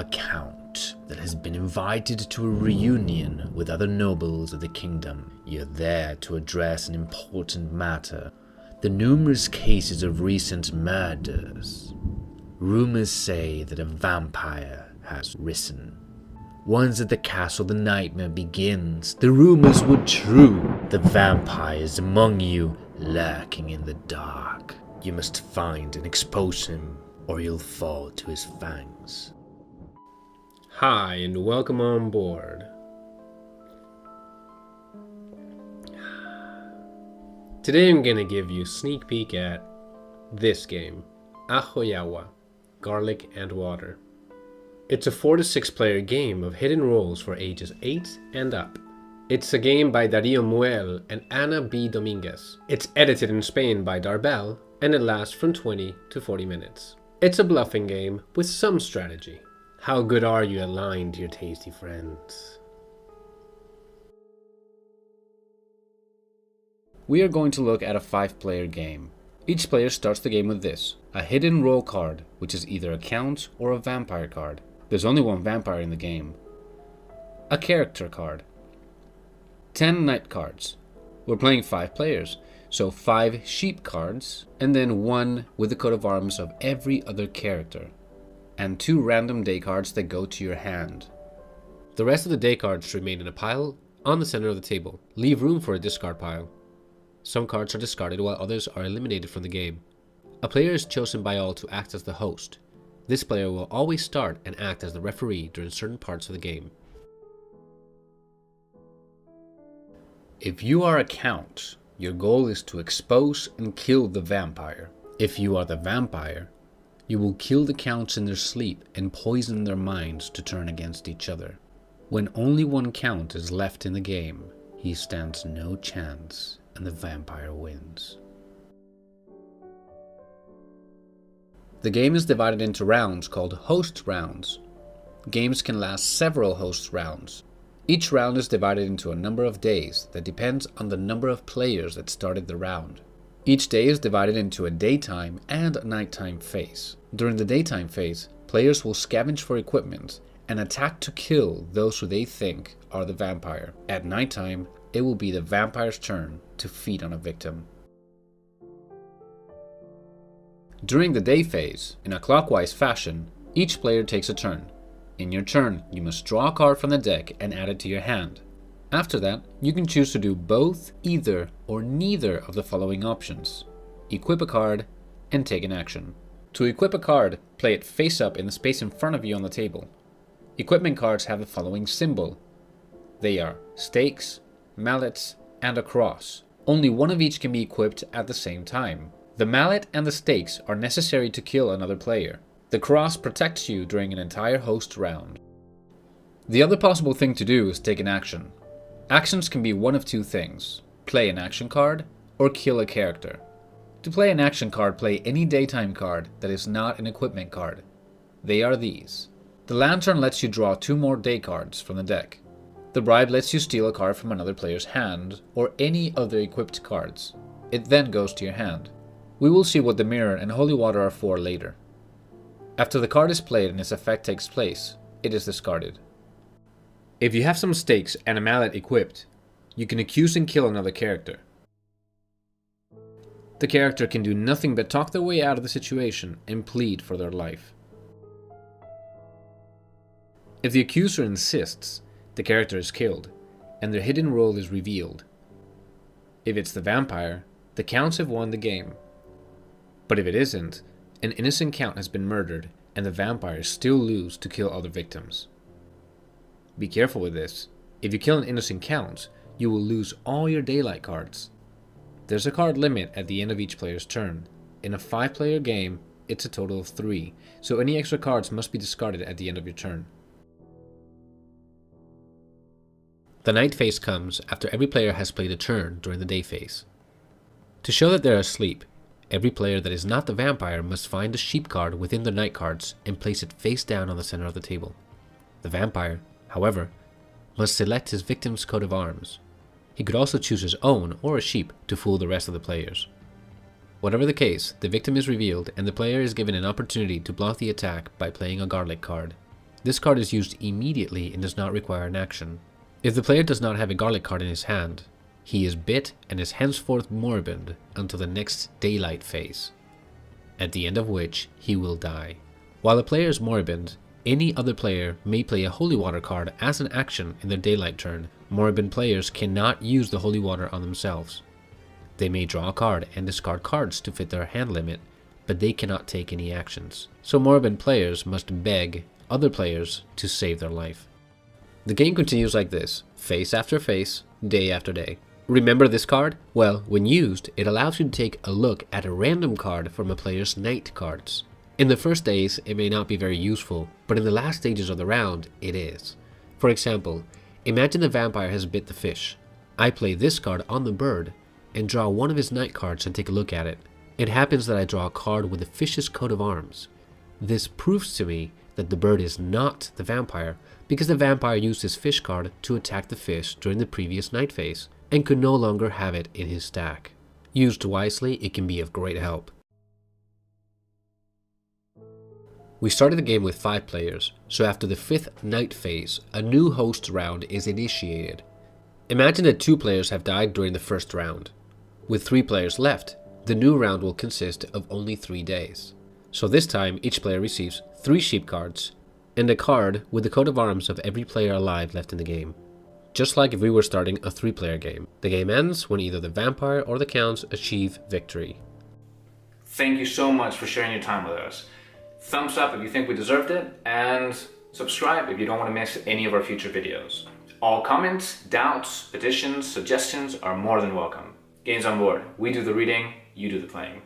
a count that has been invited to a reunion with other nobles of the kingdom. You're there to address an important matter: the numerous cases of recent murders. Rumors say that a vampire has risen. Once at the castle, the nightmare begins. The rumors were true. The vampire is among you, lurking in the dark. You must find and expose him, or you'll fall to his fangs. Hi, and welcome on board. Today I'm gonna give you a sneak peek at this game, Agua, Garlic and Water. It's a 4 to 6 player game of hidden roles for ages 8 and up. It's a game by Darío Muel and Ana B. Dominguez. It's edited in Spain by Darbel, and it lasts from 20 to 40 minutes. It's a bluffing game with some strategy. How good are you at lying to your tasty friends? We are going to look at a 5-player game. Each player starts the game with this: a hidden role card, which is either a count or a vampire card. There's only one vampire in the game. A character card. 10 knight cards. We're playing 5 players, so 5 sheep cards, and then 1 with the coat of arms of every other character, and 2 random day cards that go to your hand. The rest of the day cards remain in a pile on the center of the table. Leave room for a discard pile. Some cards are discarded while others are eliminated from the game. A player is chosen by all to act as the host. This player will always start and act as the referee during certain parts of the game. If you are a count, your goal is to expose and kill the vampire. If you are the vampire, you will kill the counts in their sleep and poison their minds to turn against each other. When only one count is left in the game, he stands no chance and the vampire wins. The game is divided into rounds called host rounds. Games can last several host rounds. Each round is divided into a number of days that depends on the number of players that started the round. Each day is divided into a daytime and a nighttime phase. During the daytime phase, players will scavenge for equipment and attack to kill those who they think are the vampire. At nighttime, it will be the vampire's turn to feed on a victim. During the day phase, in a clockwise fashion, each player takes a turn. In your turn, you must draw a card from the deck and add it to your hand. After that, you can choose to do both, either, or neither of the following options: equip a card and take an action. To equip a card, play it face up in the space in front of you on the table. Equipment cards have the following symbol. They are stakes, mallets, and a cross. Only one of each can be equipped at the same time. The mallet and the stakes are necessary to kill another player. The cross protects you during an entire host round. The other possible thing to do is take an action. Actions can be one of 2 things: play an action card or kill a character. To play an action card, play any daytime card that is not an equipment card. They are these. The lantern lets you draw 2 more day cards from the deck. The bribe lets you steal a card from another player's hand or any other equipped cards. It then goes to your hand. We will see what the mirror and holy water are for later. After the card is played and its effect takes place, it is discarded. If you have some stakes and a mallet equipped, you can accuse and kill another character. The character can do nothing but talk their way out of the situation and plead for their life. If the accuser insists, the character is killed, and their hidden role is revealed. If it's the vampire, the counts have won the game. But if it isn't, an innocent count has been murdered, and the vampires still lose to kill other victims. Be careful with this. If you kill an innocent count, you will lose all your daylight cards. There's a card limit at the end of each player's turn. In a 5-player game, it's a total of 3, so any extra cards must be discarded at the end of your turn. The night phase comes after every player has played a turn during the day phase. To show that they're asleep, every player that is not the vampire must find a sheep card within the night cards and place it face down on the center of the table. The vampire, however, must select his victim's coat of arms. He could also choose his own or a sheep to fool the rest of the players. Whatever the case, the victim is revealed and the player is given an opportunity to block the attack by playing a garlic card. This card is used immediately and does not require an action. If the player does not have a garlic card in his hand, he is bit and is henceforth moribund until the next daylight phase, at the end of which he will die. While the player is moribund, any other player may play a holy water card as an action in their daylight turn. Moribund players cannot use the holy water on themselves. They may draw a card and discard cards to fit their hand limit, but they cannot take any actions. So moribund players must beg other players to save their life. The game continues like this, phase after phase, day after day. Remember this card? Well, when used, it allows you to take a look at a random card from a player's night cards. In the first days, it may not be very useful, but in the last stages of the round, it is. For example, imagine the vampire has bit the fish. I play this card on the bird and draw one of his night cards and take a look at it. It happens that I draw a card with the fish's coat of arms. This proves to me that the bird is not the vampire, because the vampire used his fish card to attack the fish during the previous night phase, and could no longer have it in his stack. Used wisely, it can be of great help. We started the game with 5 players, so after the 5th night phase, a new host round is initiated. Imagine that 2 players have died during the first round. With 3 players left, the new round will consist of only 3 days. So this time, each player receives 3 sheep cards, and a card with the coat of arms of every player alive left in the game. Just like if we were starting a 3-player game. The game ends when either the vampire or the counts achieve victory. Thank you so much for sharing your time with us. Thumbs up if you think we deserved it, and subscribe if you don't want to miss any of our future videos. All comments, doubts, additions, suggestions are more than welcome. Games on board. We do the reading, you do the playing.